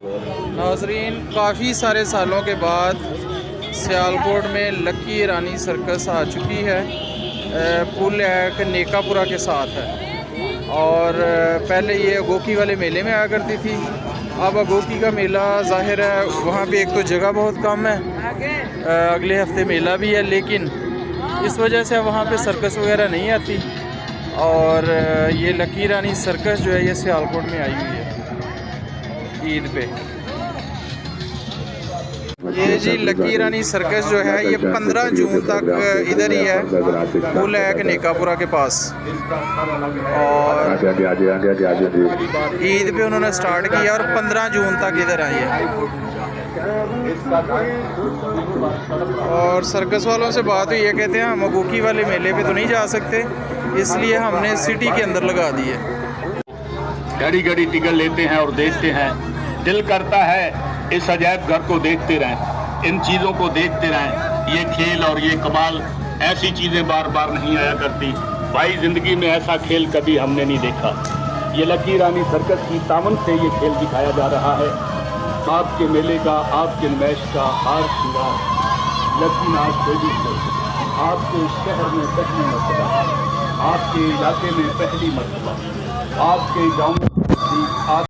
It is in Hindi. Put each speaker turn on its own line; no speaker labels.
नाजरीन, काफ़ी सारे सालों के बाद सियालकोट में लकी ईरानी सर्कस आ चुकी है। पुल एक नेकापुरा के साथ है और पहले ये अगोकी वाले मेले में आया करती थी। अब अगोकी का मेला ज़ाहिर है वहाँ पे एक तो जगह बहुत कम है, अगले हफ्ते मेला भी है, लेकिन इस वजह से वहाँ पे सर्कस वगैरह नहीं आती। और ये लकी ईरानी सर्कस जो है ये सियालकोट में आई हुई है ईद पे। ये जी लकी ईरानी सर्कस जो है ये 15 जून तक इधर ही है, पुल है नेकापुरा के पास। और ईद पे उन्होंने स्टार्ट किया और 15 जून तक इधर आई है। और सर्कस वालों से बात हुई है, कहते हैं हम अगोकी वाले मेले पे तो नहीं जा सकते, इसलिए हमने सिटी के अंदर लगा दी है।
घड़ी घड़ी टिकट लेते हैं और देखते हैं, दिल करता है इस अजायब घर को देखते रहें, इन चीज़ों को देखते रहें। ये खेल और ये कमाल, ऐसी चीज़ें बार बार नहीं आया करती भाई, ज़िंदगी में ऐसा खेल कभी हमने नहीं देखा। ये लकी ईरानी सर्कस की तामन से ये खेल दिखाया जा रहा है। आपके मेले का, आपके नुमाइश का हार श्रृंगार लकी नाज बेबी से आपके शहर में पहली मरतबा, आपके इलाके में पहली मरतबा, आपके गाँव में